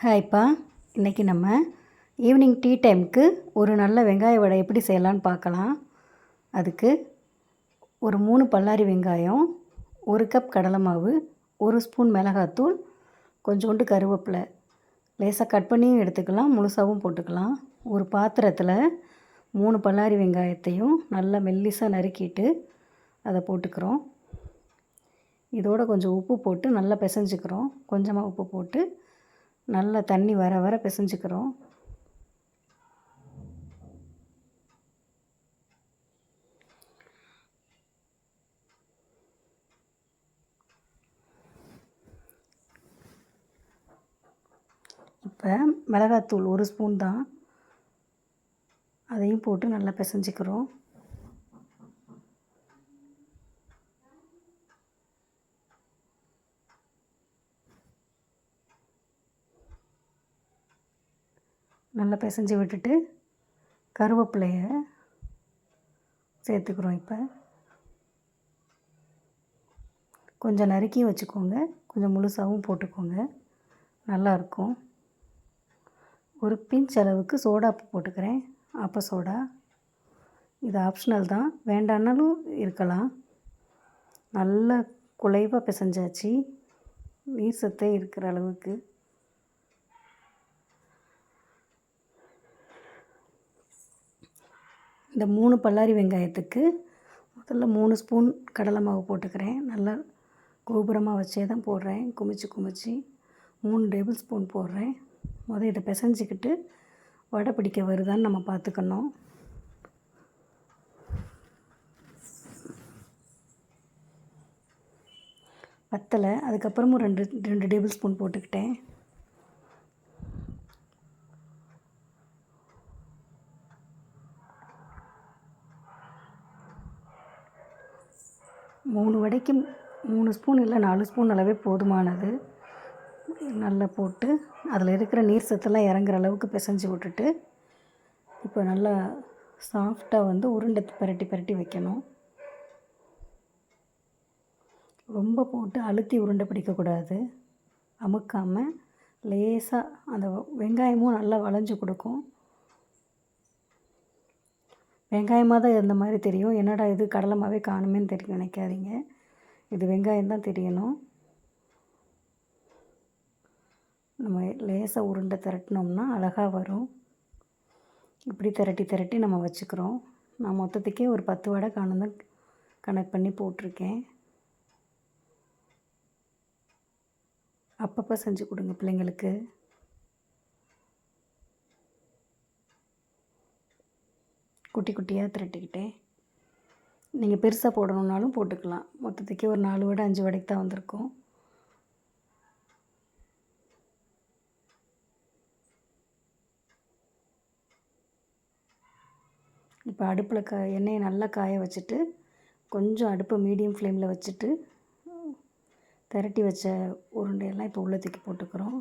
ஹாய்ப்பா. இன்றைக்கி நம்ம evening tea டைமுக்கு ஒரு நல்ல வெங்காய வடை எப்படி செய்யலான்னு பார்க்கலாம். அதுக்கு ஒரு 3 பல்லாரி வெங்காயம், 1 கப் கடலை மாவு, 1 ஸ்பூன் மிளகாத்தூள், கொஞ்சோண்டு கருவேப்பிலை லேசாக கட் பண்ணியும் எடுத்துக்கலாம், முழுசாகவும் போட்டுக்கலாம். ஒரு பாத்திரத்தில் 3 பல்லாரி வெங்காயத்தையும் நல்லா மெல்லிசாக நறுக்கிட்டு அதை போட்டுக்கிறோம். இதோடு கொஞ்சம் உப்பு போட்டு நல்லா பிசைஞ்சிக்கிறோம். கொஞ்சமாக உப்பு போட்டு நல்லா தண்ணி வர வர பிசைஞ்சிக்கிறோம். இப்போ மிளகாத்தூள் 1 ஸ்பூன் தான், அதையும் போட்டு நல்லா பிசைஞ்சிக்கிறோம். நல்லா பிசைஞ்சு விட்டுட்டு கருவேப்பிலையை சேர்த்துக்கிறோம். இப்போ கொஞ்சம் நறுக்கி வச்சுக்கோங்க, கொஞ்சம் முழுசாகவும் போட்டுக்கோங்க, நல்லாயிருக்கும். ஒரு பிஞ்ச் அளவுக்கு சோடா போட்டுக்கிறேன், ஆப்ப சோடா. இது ஆப்ஷனல் தான், வேண்டான்னாலும் இருக்கலாம். நல்லா குழைவாக பிசைஞ்சாச்சு, நீர் சத்தே இருக்கிற அளவுக்கு. இந்த 3 பல்லாரி வெங்காயத்துக்கு முதல்ல 3 ஸ்பூன் கடலை மாவு போட்டுக்கிறேன். நல்லா கோபுரமாக வச்சே தான் போடுறேன், குமிச்சு 3 டேபிள் ஸ்பூன் போடுறேன். இதை பிசைஞ்சிக்கிட்டு வடை பிடிக்க வருதான்னு நம்ம பார்த்துக்கணும். பத்தலை, அதுக்கப்புறமும் 2 டேபிள் ஸ்பூன் போட்டுக்கிட்டேன். மூணு வடைக்கு 3 ஸ்பூன் இல்லை 4 ஸ்பூன் அளவே போதுமானது. நல்லா போட்டு அதில் இருக்கிற நீர் சத்தெல்லாம் இறங்குற அளவுக்கு பிசைஞ்சு விட்டுட்டு, இப்போ நல்லா சாஃப்டாக உருண்டை பரட்டி வைக்கணும். ரொம்ப போட்டு அழுத்தி உருண்டை பிடிக்கக்கூடாது, அமுக்காமல் லேசாக. அந்த வெங்காயமும் நல்லா வளைஞ்சு கொடுக்கும். வெங்காயமாக தான் இருந்த மாதிரி தெரியும், என்னடா இது கடலை மாவே காணுமேன்னு நினைக்காதீங்க, இது வெங்காயம் தான் தெரியணும். நம்ம லேசாக உருண்டை திரட்டினோம்னா அழகாக வரும். இப்படி திரட்டி நம்ம வச்சுக்கிறோம். நான் மொத்தத்துக்கே ஒரு 10 வடை காணும் தான் கனெக்ட் பண்ணி போட்டிருக்கேன். அப்பப்போ செஞ்சு கொடுங்க பிள்ளைங்களுக்கு. குட்டி குட்டியாக திரட்டிக்கிட்டேன். நீங்கள் பெருசாக போடணுன்னாலும் போட்டுக்கலாம். மொத்தத்துக்கே ஒரு 4 வடை 5 வடைக்கு தான் வந்திருக்கும். இப்போ அடுப்பில் எண்ணெயை நல்லா காய வச்சுட்டு, கொஞ்சம் அடுப்பை மீடியம் ஃப்ளேமில் வச்சுட்டு, திரட்டி வச்ச உருண்டையெல்லாம் இப்போ உள்ள தூக்கி போட்டுக்கிறோம்.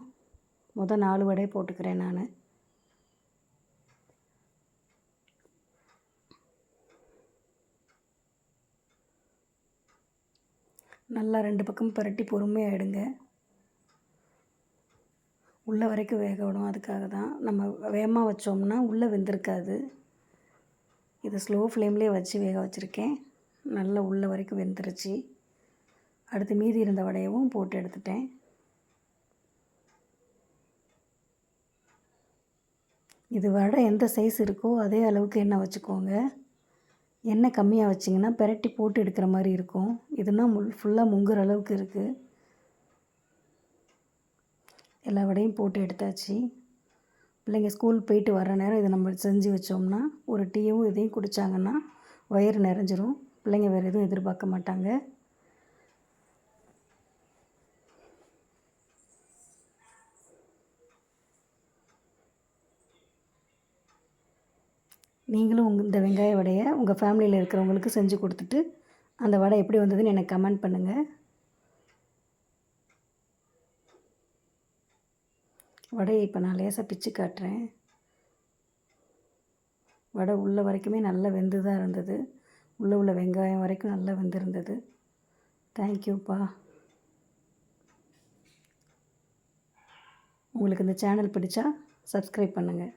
4 வடையை போட்டுக்கிறேன் நான். நல்லா 2 பக்கமும் பரட்டி பொறுமையாக எடுங்க. உள்ளே வரைக்கும் வேக விடும், அதுக்காக தான். நம்ம வேகமாக வச்சோம்னா உள்ளே வெந்திருக்காது. இதை ஸ்லோ ஃப்ளேம்லேயே வச்சு வேக வச்சுருக்கேன். நல்லா உள்ளே வரைக்கும் வெந்துருச்சு. அடுத்து மீதி இருந்த வடையவும் போட்டு எடுத்துட்டேன். இது வடை எந்த சைஸ் இருக்கோ அதே அளவுக்கு எண்ணெய் வச்சுக்கோங்க. எண்ணெய் கம்மியாக வச்சிங்கன்னா பெரட்டி போட்டு எடுக்கிற மாதிரி இருக்கும். இதுனா ஃபுல்லாக முங்குற அளவுக்கு இருக்குது. எல்லா வடையும் போட்டு எடுத்தாச்சு. பிள்ளைங்க ஸ்கூல் போயிட்டு வர நேரம் இதை நம்ம செஞ்சு வச்சோம்னா ஒரு டீயும் இதையும் குடித்தாங்கன்னா வயிறு நிறைஞ்சிரும். பிள்ளைங்க வேறு எதுவும் எதிர்பார்க்க மாட்டாங்க. நீங்களும் இந்த வெங்காய வடையை உங்கள் ஃபேமிலியில் இருக்கிறவங்களுக்கு செஞ்சு கொடுத்துட்டு அந்த வடை எப்படி வந்ததுன்னு எனக்கு கமெண்ட் பண்ணுங்கள். வடையை இப்போ நான் லேசாக பிச்சு காட்டுறேன். வடை உள்ள வரைக்குமே நல்லா வெந்து தான் இருந்தது. உள்ளே உள்ள வெங்காயம் வரைக்கும் நல்லா வெந்திருந்தது. தேங்க்யூப்பா. உங்களுக்கு இந்த சேனல் பிடிச்சா சப்ஸ்கிரைப் பண்ணுங்கள்.